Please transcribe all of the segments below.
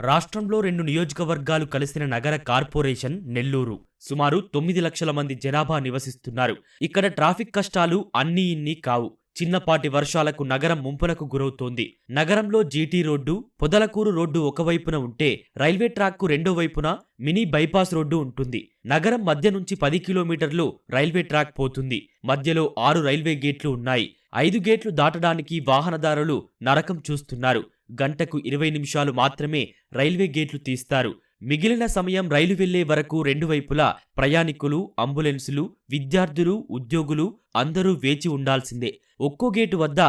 రాష్ట్రంలో 2 నియోజకవర్గాలు కలిసిన నగర కార్పొరేషన్ నెల్లూరు. సుమారు 9 లక్షల మంది జనాభా నివసిస్తున్నారు. ఇక్కడ ట్రాఫిక్ కష్టాలు అన్నీ ఇన్ని కావు. చిన్నపాటి వర్షాలకు నగరం ముంపునకు గురవుతోంది. నగరంలో జీటీ రోడ్డు, పొదలకూరు రోడ్డు ఒకవైపున ఉంటే రైల్వే ట్రాక్కు రెండో వైపున మినీ బైపాస్ రోడ్డు ఉంటుంది. నగరం మధ్య నుంచి 10 కిలోమీటర్లు రైల్వే ట్రాక్ పోతుంది. మధ్యలో 6 రైల్వే గేట్లు ఉన్నాయి. 5 గేట్లు దాటడానికి వాహనదారులు నరకం చూస్తున్నారు. గంటకు 20 నిమిషాలు మాత్రమే రైల్వే గేట్లు తీస్తారు. మిగిలిన సమయం రైలు వెళ్లే వరకు రెండు వైపులా ప్రయాణికులు, అంబులెన్సులు, విద్యార్థులు, ఉద్యోగులు అందరూ వేచి ఉండాల్సిందే. ఒక్కో గేటు వద్ద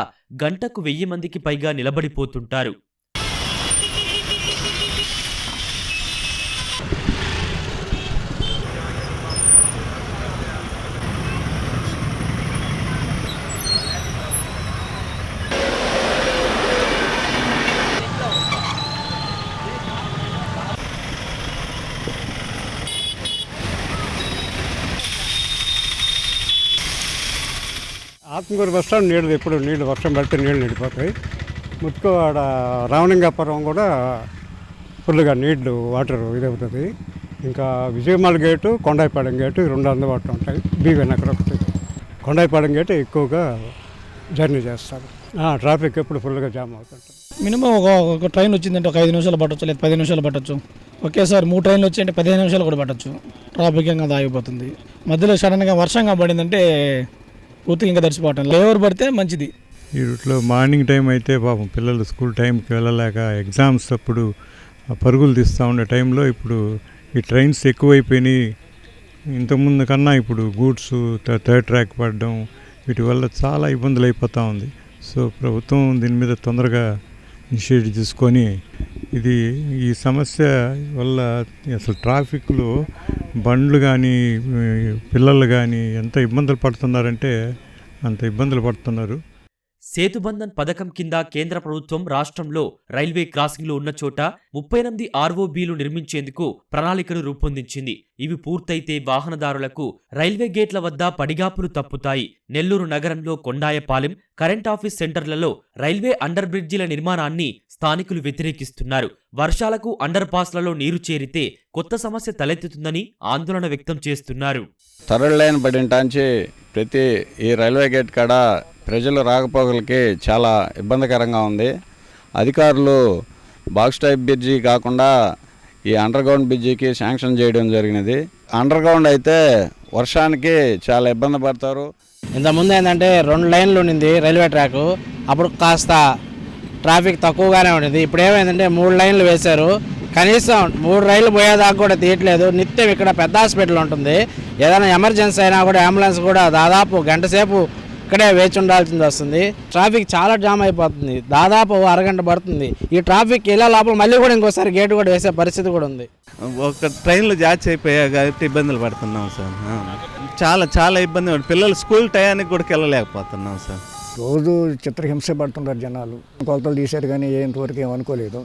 గంటకు 1000 మందికి పైగా నిలబడిపోతుంటారు. ఆత్మకూరు బస్ స్టాండ్ నీళ్ళు ఎప్పుడు నీళ్ళు వర్షం పడితే నీళ్ళు నిండిపోతాయి. ముత్తుకో ఆడ రామలింగాపురం కూడా ఫుల్గా నీళ్లు వాటర్ ఇదవుతుంది. ఇంకా విజయమాల గేటు, కొండాయిపాలెం గేటు రెండు అందుబాటులో ఉంటాయి. బీవీ నగర్ ఒకటి. కొండాయిపాలెం గేటు ఎక్కువగా జర్నీ చేస్తారు. ట్రాఫిక్ ఎప్పుడు ఫుల్గా జామ్ అవుతుంటుంది. మినిమం ఒక ట్రైన్ వచ్చిందంటే ఒక 5 నిమిషాలు పట్టచ్చు, లేదా 10 నిమిషాలు పట్టచ్చు. ఒకేసారి 3 ట్రైన్లు వచ్చాయంటే 15 నిమిషాలు కూడా పట్టచ్చు. ట్రాఫిక్ ఇంకా ఆగిపోతుంది. మధ్యలో సడన్గా వర్షంగా పడిందంటే పూర్తిగా ఇంకా తడిసిపోవటం. లేవర్ పడితే మంచిది. ఈ రూట్లో మార్నింగ్ టైం అయితే పాపం పిల్లలు స్కూల్ టైంకి వెళ్ళలేక ఎగ్జామ్స్ అప్పుడు పరుగులు తీస్తూ ఉండే టైంలో ఇప్పుడు ఈ ట్రైన్స్ ఎక్కువైపోయినాయి. ఇంతకుముందు కన్నా ఇప్పుడు గూడ్స్ థర్డ్ ట్రాక్ పడడం వీటి వల్ల చాలా ఇబ్బందులు అయిపోతూ ఉంది. సో ప్రభుత్వం దీని మీద తొందరగా ఇనిషియేటివ్ తీసుకొని ఈ సమస్య వల్ల అసలు ట్రాఫిక్లో బండ్లు కానీ పిల్లలు కానీ ఎంత ఇబ్బందులు పడుతున్నారంటే అంత ఇబ్బందులు పడుతున్నారు. సేతుబంధన్ పథకం కింద కేంద్ర ప్రభుత్వం రాష్ట్రంలో రైల్వే క్రాసింగ్లు ఉన్న చోట 38 ఆర్ఓబీలు నిర్మించేందుకు ప్రణాళికలు రూపొందించింది. ఇవి పూర్తయితే వాహనదారులకు రైల్వే గేట్ల వద్ద పడిగాపులు తప్పుతాయి. నెల్లూరు నగరంలో కొండాయపాలెం, కరెంట్ ఆఫీస్ సెంటర్లలో రైల్వే అండర్ బ్రిడ్జిల నిర్మాణాన్ని స్థానికులు వ్యతిరేకిస్తున్నారు. వర్షాలకు అండర్ పాస్లలో నీరు చేరితే కొత్త సమస్య తలెత్తుతుందని ఆందోళన వ్యక్తం చేస్తున్నారు. థర్డ్ లైన్ పడింటాంచి ప్రతి ఈ రైల్వే గేట్ కాడ ప్రజలు రాకపోకలకి చాలా ఇబ్బందికరంగా ఉంది. అధికారులు బాక్స్ టైప్ బ్రిడ్జి కాకుండా ఈ అండర్ గ్రౌండ్ బ్రిడ్జికి శాంక్షన్ చేయడం జరిగినది. అండర్ గ్రౌండ్ అయితే వర్షానికి చాలా ఇబ్బంది పడతారు. ఇంతకుముందు ఏంటంటే 2 లైన్లు ఉండింది రైల్వే ట్రాక్. అప్పుడు కాస్త ట్రాఫిక్ తక్కువగానే ఉండేది. ఇప్పుడు ఏమైందంటే 3 లైన్లు వేశారు. కనీసం 3 రైళ్ళు పోయేదాకా కూడా తీయట్లేదు. నిత్యం ఇక్కడ పెద్ద హాస్పిటల్ ఉంటుంది. ఏదైనా ఎమర్జెన్సీ అయినా కూడా అంబులెన్స్ కూడా దాదాపు గంట సేపు ఇక్కడే వేచి ఉండాల్సింది వస్తుంది. ట్రాఫిక్ చాలా జామ్ అయిపోతుంది. దాదాపు అరగంట పడుతుంది. ఈ ట్రాఫిక్ ఇలా లోపల మళ్ళీ కూడా ఇంకోసారి గేటు కూడా వేసే పరిస్థితి కూడా ఉంది. ఒక ట్రైన్లు జాచ్ అయిపోయాయి కాబట్టి ఇబ్బందులు పడుతున్నాం సార్. చాలా చాలా ఇబ్బంది. పిల్లలు స్కూల్ టయానికి కూడా వెళ్ళలేకపోతున్నాం సార్. రోజు చిత్రహింస పడుతున్నారు జనాలు. కొలతలు తీశారు కానీ ఇంతవరకు ఏమనుకోలేదు.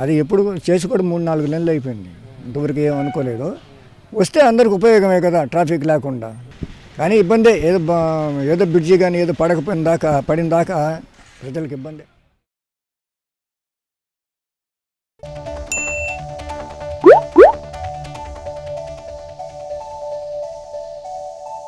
అది ఎప్పుడు చేసి కూడా 3-4 నెలలు అయిపోయింది. ఇంతవరకు ఏమనుకోలేదు. వస్తే అందరికి ఉపయోగమే కదా ట్రాఫిక్ లేకుండా. కానీ ఇబ్బందే. ఏదో బ్రిడ్జి కానీ ఏదో పడిన దాకా ప్రజలకు ఇబ్బంది.